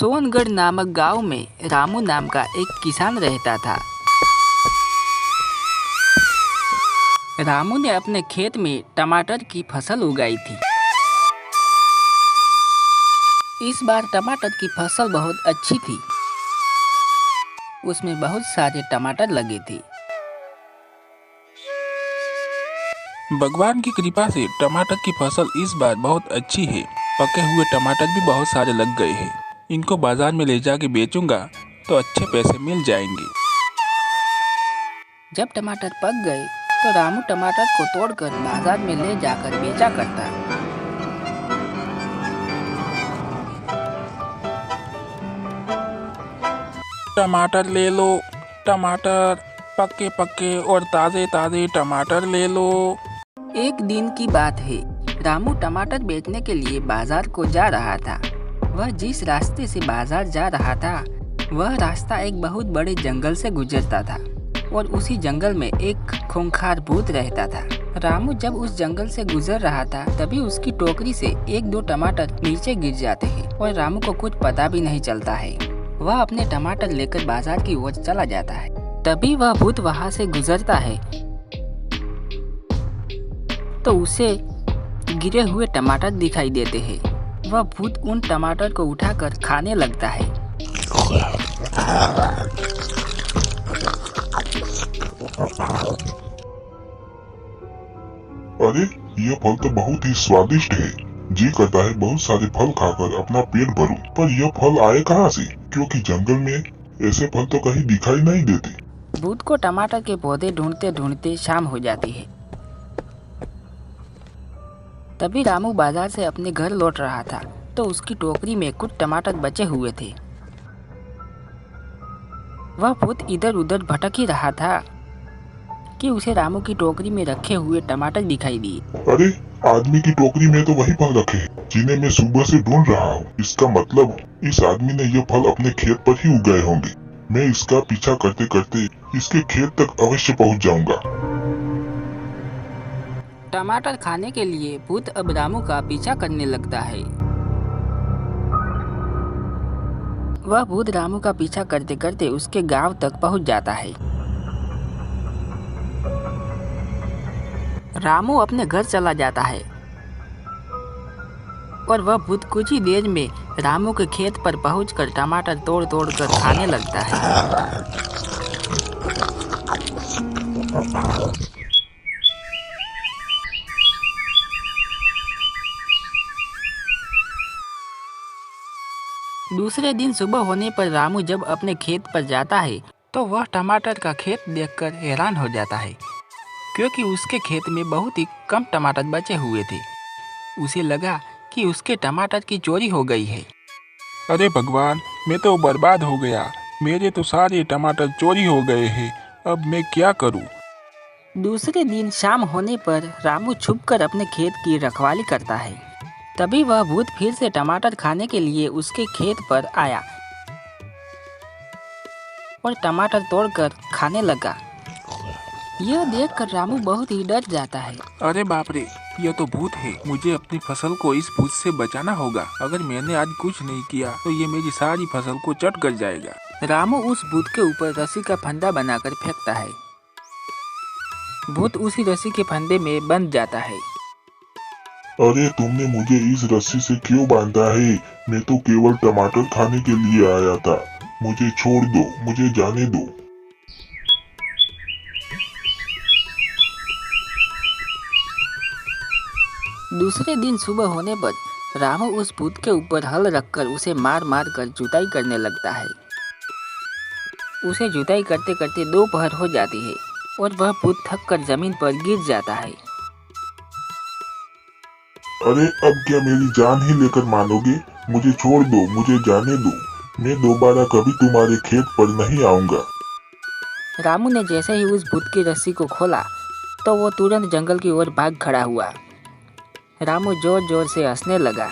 सोनगढ़ नामक गांव में रामू नाम का एक किसान रहता था। रामू ने अपने खेत में टमाटर की फसल उगाई थी। इस बार टमाटर की फसल बहुत अच्छी थी। उसमें बहुत सारे टमाटर लगे थे। भगवान की कृपा से टमाटर की फसल इस बार बहुत अच्छी है। पके हुए टमाटर भी बहुत सारे लग गए हैं। इनको बाजार में ले जाके बेचूंगा तो अच्छे पैसे मिल जाएंगे। जब टमाटर पक गए तो रामू टमाटर को तोड़कर बाजार में ले जाकर बेचा करता। टमाटर ले लो, टमाटर पके पके और ताजे ताजे टमाटर ले लो। एक दिन की बात है, रामू टमाटर बेचने के लिए बाजार को जा रहा था। वह जिस रास्ते से बाजार जा रहा था वह रास्ता एक बहुत बड़े जंगल से गुजरता था और उसी जंगल में एक खूंखार भूत रहता था। रामू जब उस जंगल से गुजर रहा था तभी उसकी टोकरी से एक दो टमाटर नीचे गिर जाते हैं और रामू को कुछ पता भी नहीं चलता है। वह अपने टमाटर लेकर बाजार की ओर चला जाता है। तभी वह भूत वहां से गुजरता है तो उसे गिरे हुए टमाटर दिखाई देते हैं। वह भूत उन टमाटर को उठाकर खाने लगता है। अरे ये फल तो बहुत ही स्वादिष्ट है। जी करता है बहुत सारे फल खाकर अपना पेट भरूं। पर यह फल आए कहाँ से? क्योंकि जंगल में ऐसे फल तो कहीं दिखाई नहीं देते। भूत को टमाटर के पौधे ढूंढते ढूंढते शाम हो जाती है। तभी रामू बाजार से अपने घर लौट रहा था तो उसकी टोकरी में कुछ टमाटर बचे हुए थे। वह भूत इधर उधर भटक ही रहा था कि उसे रामू की टोकरी में रखे हुए टमाटर दिखाई दिए। अरे आदमी की टोकरी में तो वही फल रखे हैं जिन्हें मैं सुबह से ढूंढ रहा हूँ। इसका मतलब इस आदमी ने ये फल अपने खेत पर ही उगाए होंगे। मैं इसका पीछा करते करते इसके खेत तक अवश्य पहुँच जाऊंगा। टमाटर खाने के लिए भूत अब रामू का पीछा करने लगता है। वह भूत रामू का पीछा करते करते उसके गांव तक पहुंच जाता है। रामू अपने घर चला जाता है और वह भूत कुछ ही देर में रामू के खेत पर पहुंचकर टमाटर तोड़ तोड़ कर खाने लगता है। दूसरे दिन सुबह होने पर रामू जब अपने खेत पर जाता है तो वह टमाटर का खेत देखकर हैरान हो जाता है क्योंकि उसके खेत में बहुत ही कम टमाटर बचे हुए थे। उसे लगा कि उसके टमाटर की चोरी हो गई है। अरे भगवान, मैं तो बर्बाद हो गया। मेरे तो सारे टमाटर चोरी हो गए हैं। अब मैं क्या करूं? दूसरे दिन शाम होने पर रामू छुपकर अपने खेत की रखवाली करता है। तभी वह भूत फिर से टमाटर खाने के लिए उसके खेत पर आया और टमाटर तोड़कर खाने लगा। यह देखकर रामू बहुत ही डर जाता है। अरे बाप रे, यह तो भूत है। मुझे अपनी फसल को इस भूत से बचाना होगा। अगर मैंने आज कुछ नहीं किया तो ये मेरी सारी फसल को चट कर जाएगा। रामू उस भूत के ऊपर रस्सी का फंदा बनाकर फेंकता है। भूत उसी रस्सी के फंदे में बंध जाता है। अरे तुमने मुझे इस रस्सी से क्यों बांधा है? मैं तो केवल टमाटर खाने के लिए आया था। मुझे छोड़ दो, मुझे जाने दो। दूसरे दिन सुबह होने पर रामू उस भूत के ऊपर हल रखकर उसे मार मार कर जुताई करने लगता है। उसे जुताई करते करते दोपहर हो जाती है और वह भूत थक कर जमीन पर गिर जाता है। अरे अब क्या मेरी जान ही लेकर मानोगे? मुझे छोड़ दो, मुझे जाने दो। मैं दोबारा कभी तुम्हारे खेत पर नहीं आऊंगा। रामू ने जैसे ही उस भूत की रस्सी को खोला तो वो तुरंत जंगल की ओर भाग खड़ा हुआ। रामू जोर जोर से हंसने लगा।